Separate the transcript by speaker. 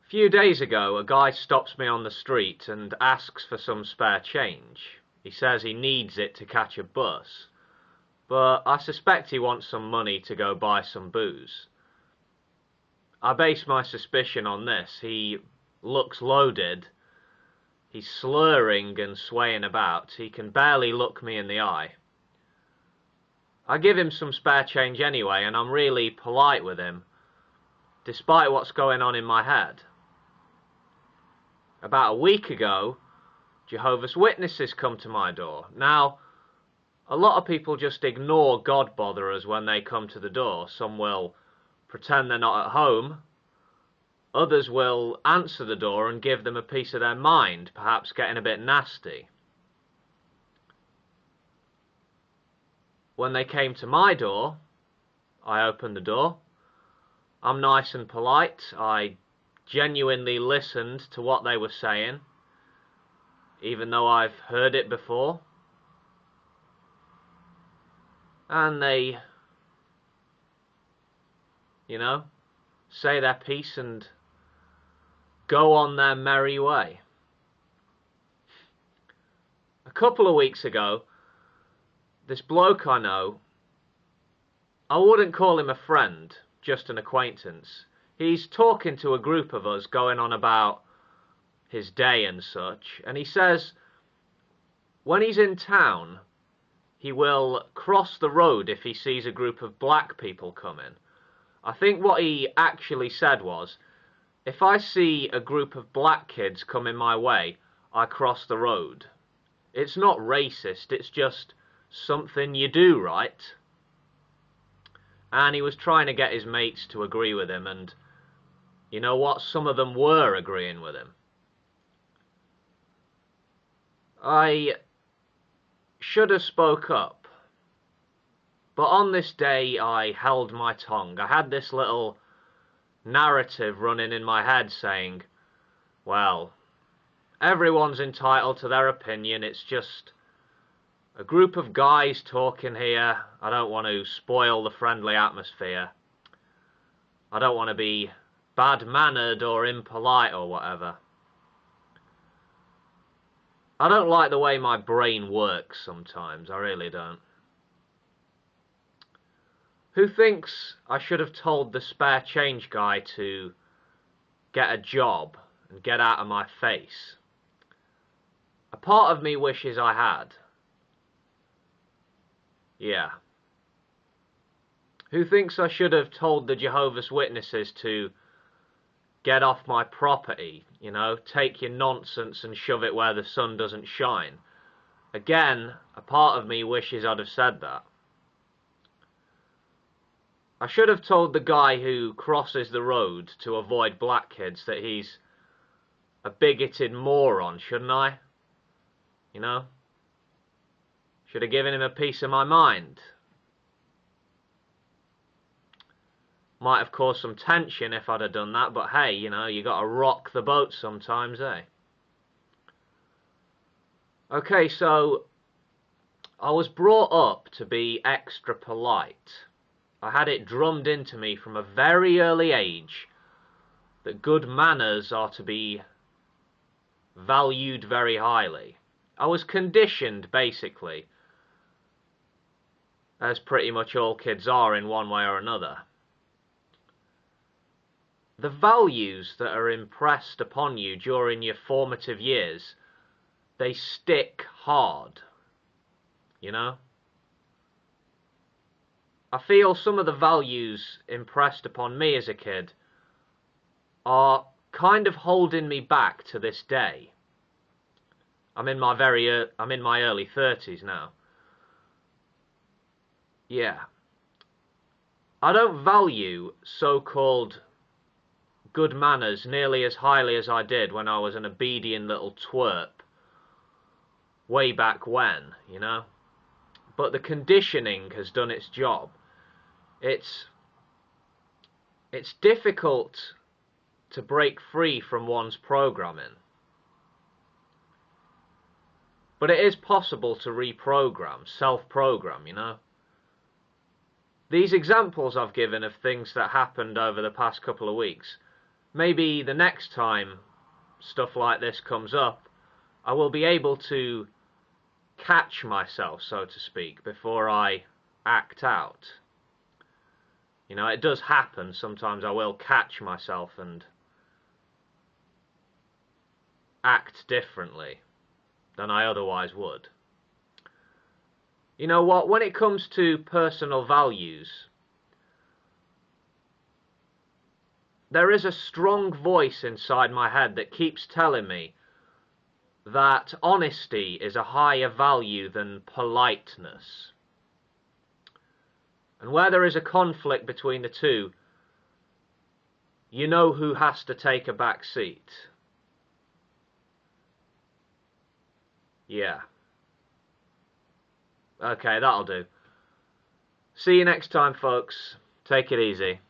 Speaker 1: A few days ago, a guy stops me on the street and asks for some spare change. He says he needs it to catch a bus, but I suspect he wants some money to go buy some booze. I base my suspicion on this. He looks loaded. He's slurring and swaying about. He can barely look me in the eye. I give him some spare change anyway, and I'm really polite with him, despite what's going on in my head. About a week ago, Jehovah's Witnesses come to my door. Now, a lot of people just ignore God botherers when they come to the door. Some will pretend they're not at home. Others will answer the door and give them a piece of their mind, perhaps getting a bit nasty. When they came to my door, I opened the door. I'm nice and polite. I genuinely listened to what they were saying, even though I've heard it before. And they, say their piece and go on their merry way. A couple of weeks ago, this bloke I know, I wouldn't call him a friend, just an acquaintance. He's talking to a group of us, going on about his day and such, and he says when he's in town, he will cross the road if he sees a group of black people coming. I think what he actually said was, if I see a group of black kids coming my way, I cross the road. It's not racist, it's just something you do, right? And he was trying to get his mates to agree with him, and you know what? Some of them were agreeing with him. I should have spoke up, but on this day I held my tongue. I had this little narrative running in my head saying, well, everyone's entitled to their opinion, it's just a group of guys talking here. I don't want to spoil the friendly atmosphere. I don't want to be bad-mannered or impolite or whatever. I don't like the way my brain works sometimes, I really don't. Who thinks I should have told the spare change guy to get a job and get out of my face? A part of me wishes I had. Yeah. Who thinks I should have told the Jehovah's Witnesses to get off my property, take your nonsense and shove it where the sun doesn't shine? Again, a part of me wishes I'd have said that. I should have told the guy who crosses the road to avoid black kids that he's a bigoted moron, shouldn't I? Should have given him a piece of my mind. Might have caused some tension if I'd have done that, but hey, you gotta rock the boat sometimes, eh? Okay, so I was brought up to be extra polite. I had it drummed into me from a very early age that good manners are to be valued very highly. I was conditioned, basically, as pretty much all kids are in one way or another. The values that are impressed upon you during your formative years, they stick hard, I feel some of the values impressed upon me as a kid are kind of holding me back to this day. I'm in my early 30s now. Yeah. I don't value so-called good manners nearly as highly as I did when I was an obedient little twerp way back when, But the conditioning has done its job. It's difficult to break free from one's programming. But it is possible to reprogram, self-program, These examples I've given of things that happened over the past couple of weeks, maybe the next time stuff like this comes up, I will be able to catch myself, so to speak, before I act out. You know, it does happen. Sometimes I will catch myself and act differently than I otherwise would. You know what? When it comes to personal values, there is a strong voice inside my head that keeps telling me that honesty is a higher value than politeness. And where there is a conflict between the two, you know who has to take a back seat. Yeah. Okay, that'll do. See you next time, folks. Take it easy.